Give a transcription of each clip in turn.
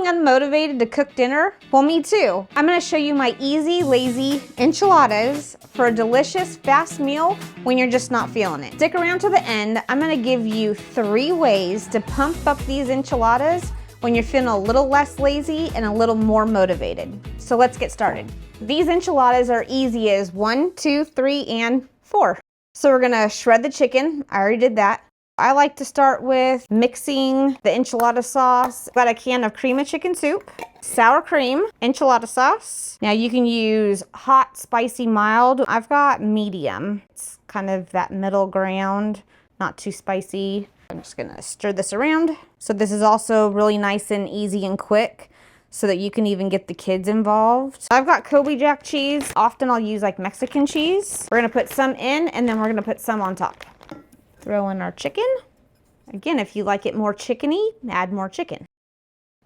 unmotivated to cook dinner? Well, me too. I'm gonna show you my easy, lazy enchiladas for a delicious, fast meal when you're just not feeling it. Stick around to the end. I'm gonna give you 3 ways to pump up these enchiladas when you're feeling a little less lazy and a little more motivated. So let's get started. These enchiladas are easy as 1, 2, 3, and 4. So we're gonna shred the chicken. I already did that. I like to start with mixing the enchilada sauce. Got a can of cream of chicken soup, sour cream, enchilada sauce. Now you can use hot, spicy, mild. I've got medium. It's kind of that middle ground, not too spicy. I'm just gonna stir this around. So this is also really nice and easy and quick so that you can even get the kids involved. I've got Kobe Jack cheese. Often I'll use like Mexican cheese. We're gonna put some in and then we're gonna put some on top. Throw in our chicken. Again, if you like it more chickeny, add more chicken.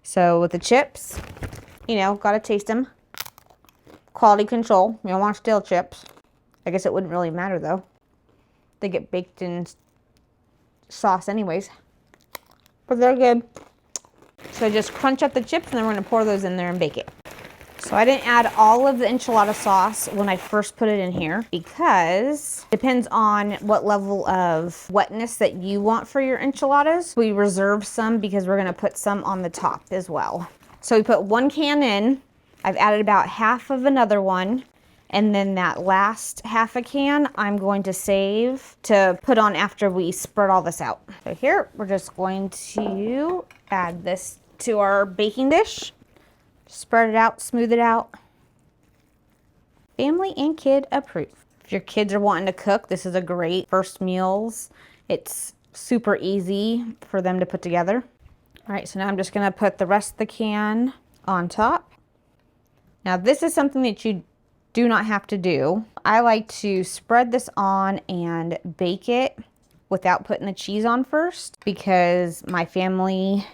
So with the chips, you know, gotta taste them. Quality control. You don't want stale chips. I guess it wouldn't really matter though. They get baked in sauce anyways. But they're good. So just crunch up the chips and then we're gonna pour those in there and bake it. So I didn't add all of the enchilada sauce when I first put it in here because it depends on what level of wetness that you want for your enchiladas. We reserve some because we're gonna put some on the top as well. So we put 1 can in. I've added about half of another one. And then that last half a can, I'm going to save to put on after we spread all this out. So here, we're just going to add this to our baking dish. Spread it out, smooth it out. Family and kid approved. If your kids are wanting to cook, this is a great first meals. It's super easy for them to put together. All right, so now I'm just gonna put the rest of the can on top. Now this is something that you do not have to do. I like to spread this on and bake it without putting the cheese on first because my family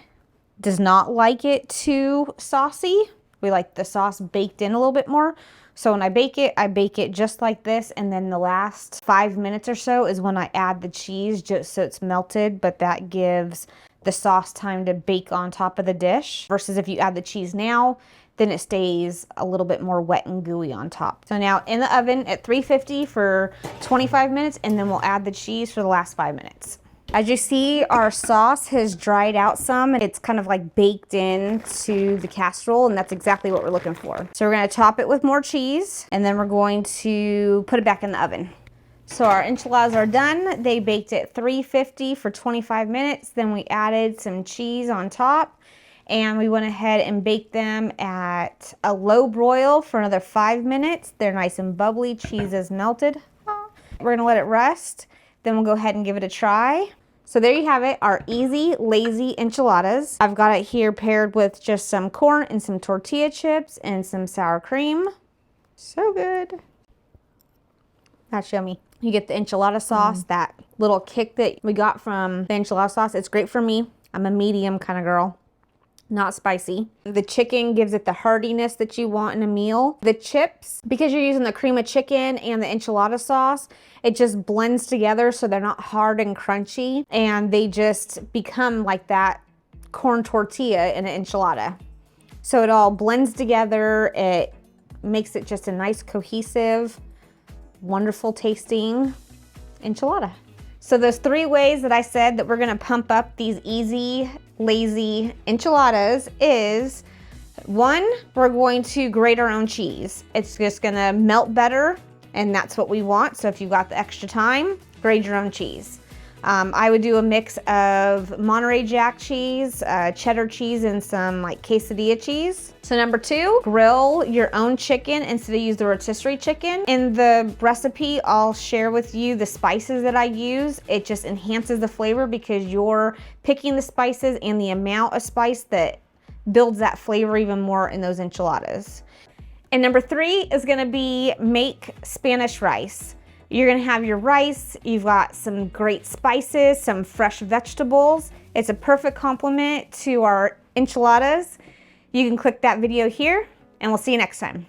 does not like it too saucy. We like the sauce baked in a little bit more. So when I bake it just like this, and then the last 5 minutes or so is when I add the cheese just so it's melted, but that gives the sauce time to bake on top of the dish. Versus if you add the cheese now, then it stays a little bit more wet and gooey on top. So now in the oven at 350 for 25 minutes, and then we'll add the cheese for the last 5 minutes. As you see, our sauce has dried out some. It's kind of like baked into the casserole, and that's exactly what we're looking for. So we're gonna top it with more cheese, and then we're going to put it back in the oven. So our enchiladas are done. They baked at 350 for 25 minutes. Then we added some cheese on top, and we went ahead and baked them at a low broil for another 5 minutes. They're nice and bubbly. Cheese is melted. We're gonna let it rest. Then we'll go ahead and give it a try. So there you have it, our easy, lazy enchiladas. I've got it here paired with just some corn and some tortilla chips and some sour cream. So good. That's yummy. You get the enchilada sauce, that little kick that we got from the enchilada sauce. It's great for me. I'm a medium kind of girl. Not spicy. The chicken gives it the heartiness that you want in a meal. The chips, because you're using the cream of chicken and the enchilada sauce, it just blends together so they're not hard and crunchy, and they just become like that corn tortilla in an enchilada. So it all blends together. It makes it just a nice, cohesive, wonderful tasting enchilada. So those 3 ways that I said that we're gonna pump up these easy, lazy enchiladas is 1, we're going to grate our own cheese. It's just gonna melt better, and that's what we want. So if you've got the extra time, grate your own cheese. I would do a mix of Monterey Jack cheese, cheddar cheese, and some like quesadilla cheese. So number 2, grill your own chicken instead of use the rotisserie chicken. In the recipe, I'll share with you the spices that I use. It just enhances the flavor because you're picking the spices and the amount of spice that builds that flavor even more in those enchiladas. And number 3 is gonna be make Spanish rice. You're gonna have your rice, you've got some great spices, some fresh vegetables. It's a perfect complement to our enchiladas. You can click that video here, and we'll see you next time.